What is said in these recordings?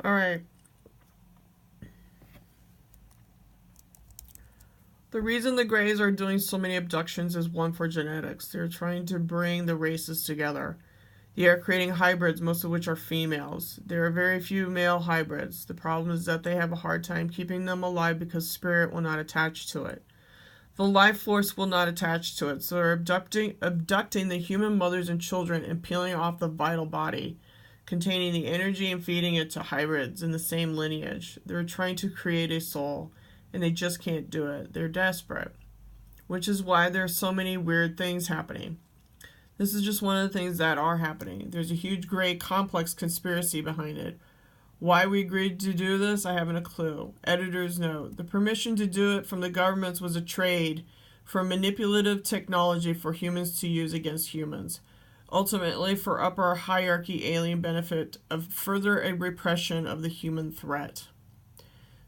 All right. The reason the Greys are doing so many abductions is one for genetics. They're trying to bring the races together. They are creating hybrids, most of which are females. There are very few male hybrids. The problem is that they have a hard time keeping them alive because spirit will not attach to it. The life force will not attach to it, so they're abducting the human mothers and children and peeling off the vital body, containing the energy and feeding it to hybrids in the same lineage. They're trying to create a soul, and they just can't do it. They're desperate, which is why there's so many weird things happening. This is just one of the things that are happening. There's a huge, gray, complex conspiracy behind it. Why we agreed to do this, I haven't a clue. Editor's note. The permission to do it from the governments was a trade for manipulative technology for humans to use against humans. Ultimately, for upper hierarchy alien benefit of further a repression of the human threat.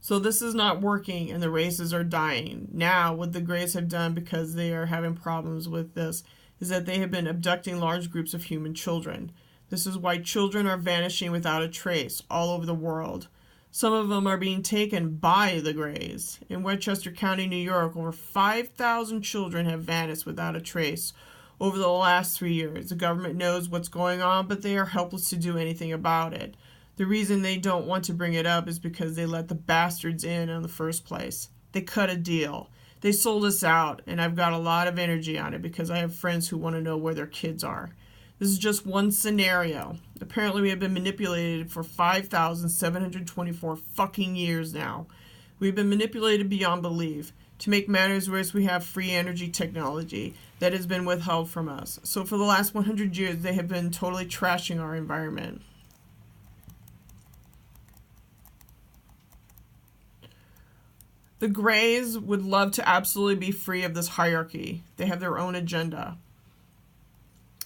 So this is not working and the races are dying. Now, what the Greys have done, because they are having problems with this, is that they have been abducting large groups of human children. This is why children are vanishing without a trace all over the world. Some of them are being taken by the Greys. In Westchester County, New York, over 5,000 children have vanished without a trace over the last 3 years. The government knows what's going on, but they are helpless to do anything about it. The reason they don't want to bring it up is because they let the bastards in the first place. They cut a deal. They sold us out, and I've got a lot of energy on it because I have friends who want to know where their kids are. This is just one scenario. Apparently we have been manipulated for 5,724 fucking years now. We've been manipulated beyond belief. To make matters worse, we have free energy technology that has been withheld from us. So for the last 100 years, they have been totally trashing our environment. The Greys would love to absolutely be free of this hierarchy. They have their own agenda.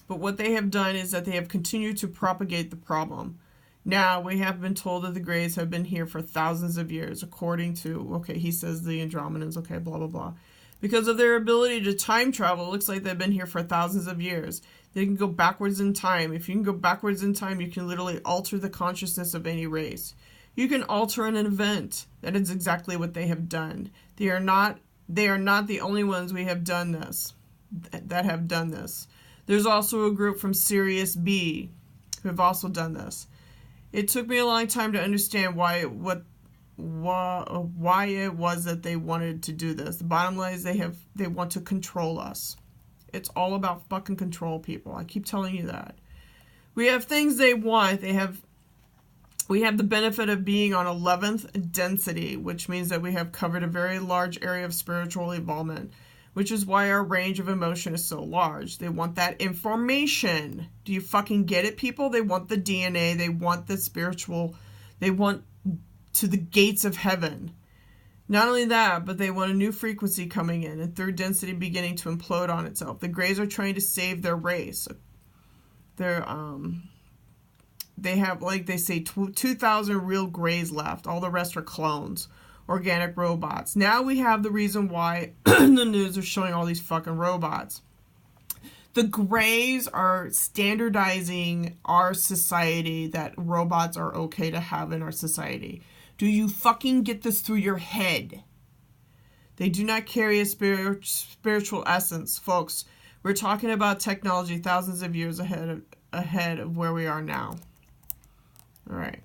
But what they have done is that they have continued to propagate the problem. Now, we have been told that the Greys have been here for thousands of years, according to, okay, he says the Andromedans, okay, blah, blah, blah. Because of their ability to time travel, it looks like they've been here for thousands of years. They can go backwards in time. If you can go backwards in time, you can literally alter the consciousness of any race. You can alter an event. That is exactly what they have done. They are not the only ones we have done this, that have done this. There's also a group from Sirius B who have also done this. It took me a long time to understand why it was that they wanted to do this. The bottom line is they want to control us. It's all about fucking control, people. I keep telling you that. We have things they want. We have the benefit of being on 11th density, which means that we have covered a very large area of spiritual involvement, which is why our range of emotion is so large. They want that information. Do you fucking get it, people? They want the DNA. They want the spiritual. They want to the gates of heaven. Not only that, but they want a new frequency coming in and third density beginning to implode on itself. The Greys are trying to save their race. They have, like they say, 2,000 real Greys left. All the rest are clones. Organic robots. Now we have the reason why the news are showing all these fucking robots. The Greys are standardizing our society that robots are okay to have in our society. Do you fucking get this through your head? They do not carry a spiritual essence, folks. We're talking about technology thousands of years ahead of where we are now. All right.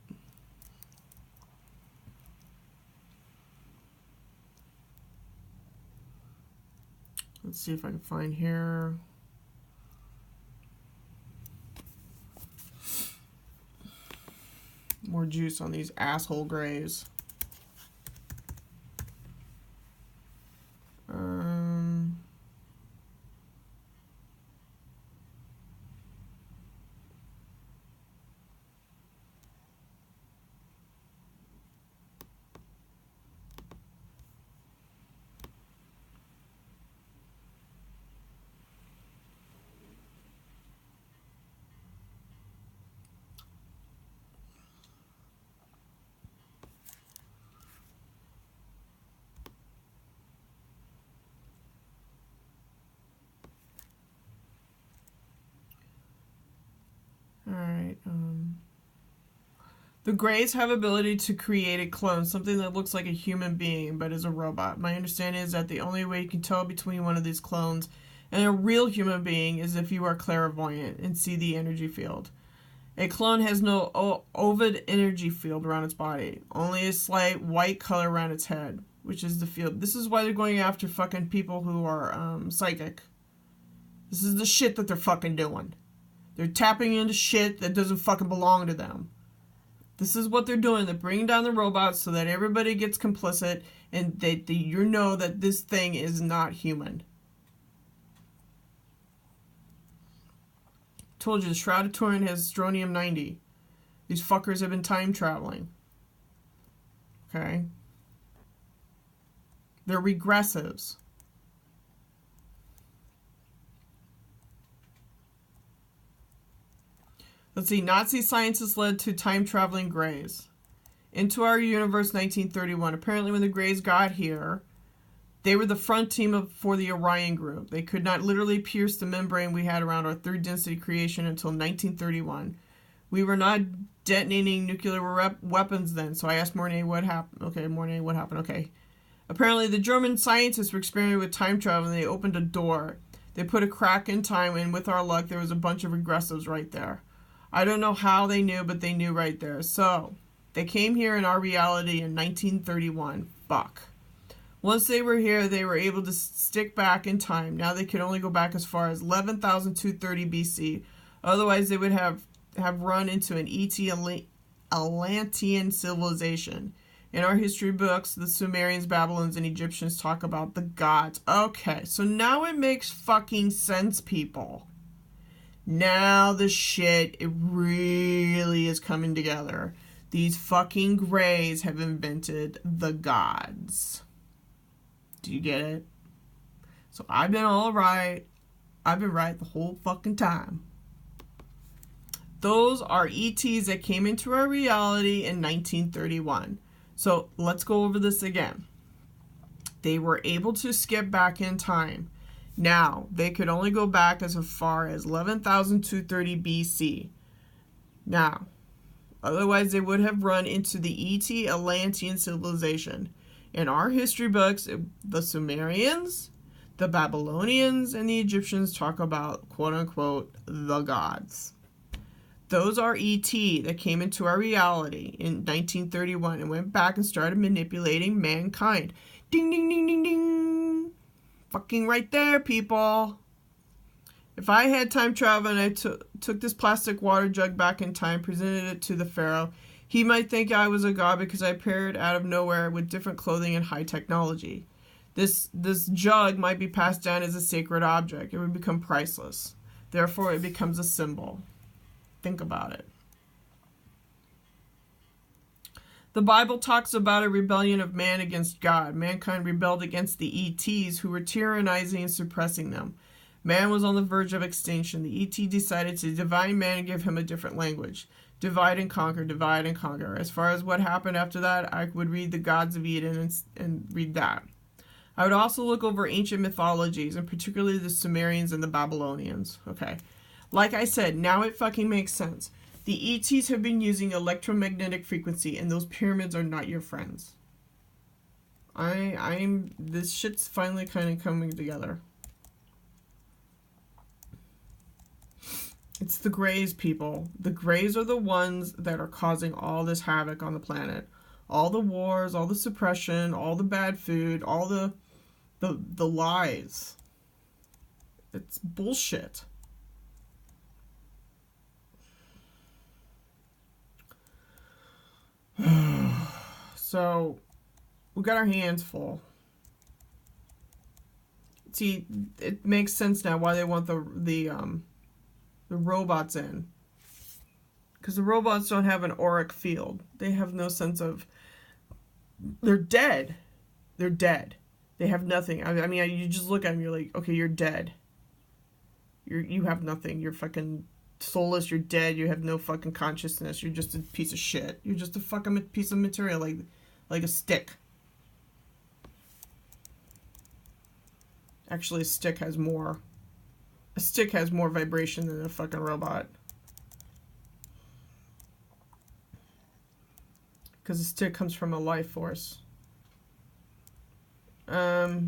Let's see if I can find here. More juice on these asshole Greys. The Greys have ability to create a clone, something that looks like a human being but is a robot. My understanding is that the only way you can tell between one of these clones and a real human being is if you are clairvoyant and see the energy field. A clone has no Ovid energy field around its body, only a slight white color around its head, which is the field. This is why they're going after fucking people who are psychic. This is the shit that they're fucking doing. They're tapping into shit that doesn't fucking belong to them. This is what they're doing. They're bringing down the robots so that everybody gets complicit and you know that this thing is not human. Told you, the Shroud of Turin has strontium-90. These fuckers have been time traveling. Okay? They're regressives. Let's see. Nazi scientists led to time-traveling Greys. Into Our Universe 1931. Apparently when the Greys got here, they were the front team for the Orion group. They could not literally pierce the membrane we had around our third density creation until 1931. We were not detonating nuclear weapons then, so I asked Mornay what happened. Okay, Mornay, what happened? Okay. Apparently the German scientists were experimenting with time travel and they opened a door. They put a crack in time and with our luck there was a bunch of regressives right there. I don't know how they knew, but they knew right there. So, they came here in our reality in 1931. Fuck. Once they were here, they were able to stick back in time. Now they could only go back as far as 11,230 BC. Otherwise, they would have run into an Atlantean civilization. In our history books, the Sumerians, Babylonians, and Egyptians talk about the gods. Okay, so now it makes fucking sense, people. Now the shit, it really is coming together. These fucking Greys have invented the gods. Do you get it? So I've been all right. I've been right the whole fucking time. Those are ETs that came into our reality in 1931. So let's go over this again. They were able to skip back in time. Now, they could only go back as far as 11,230 BC. Now, otherwise they would have run into the ET Atlantean civilization. In our history books, the Sumerians, the Babylonians, and the Egyptians talk about, quote-unquote, the gods. Those are ET that came into our reality in 1931 and went back and started manipulating mankind. Ding, ding, ding, ding, ding. Fucking right there, people. If I had time travel and I took this plastic water jug back in time, presented it to the pharaoh, he might think I was a god because I appeared out of nowhere with different clothing and high technology. This jug might be passed down as a sacred object. It would become priceless. Therefore, it becomes a symbol. Think about it. The Bible talks about a rebellion of man against God. Mankind rebelled against the ETs who were tyrannizing and suppressing them. Man was on the verge of extinction. The ET decided to divide man and give him a different language. Divide and conquer, divide and conquer. As far as what happened after that, I would read the Gods of Eden and read that. I would also look over ancient mythologies, and particularly the Sumerians and the Babylonians. Okay. Like I said, now it fucking makes sense. The ETs have been using electromagnetic frequency, and those pyramids are not your friends. This shit's finally kind of coming together. It's the Greys, people. The Greys are the ones that are causing all this havoc on the planet. All the wars, all the suppression, all the bad food, all the lies. It's bullshit. So, we got our hands full. See, it makes sense now why they want the robots in. Because the robots don't have an auric field. They have no sense of... They're dead. They're dead. They have nothing. I mean, you just look at them, you're like, okay, you're dead. You have nothing. You're fucking soulless. You're dead. You have no fucking consciousness. You're just a piece of shit. You're just a fucking piece of material, like a stick. Actually, a stick has more vibration than a fucking robot. because the stick comes from a life force. Because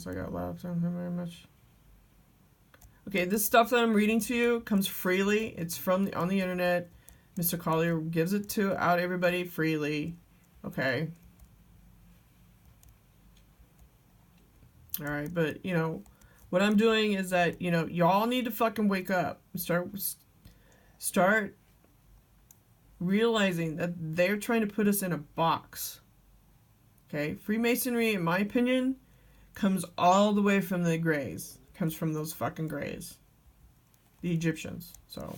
I got loud, thank you very much. Okay, this stuff that I'm reading to you comes freely. It's from on the internet. Mr. Collier gives it to out everybody freely. Okay. All right, but you know what I'm doing is that y'all need to fucking wake up. Start realizing that they're trying to put us in a box. Okay, Freemasonry, in my opinion, comes all the way from the Greys. Comes from those fucking Greys. The Egyptians. So,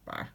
bye.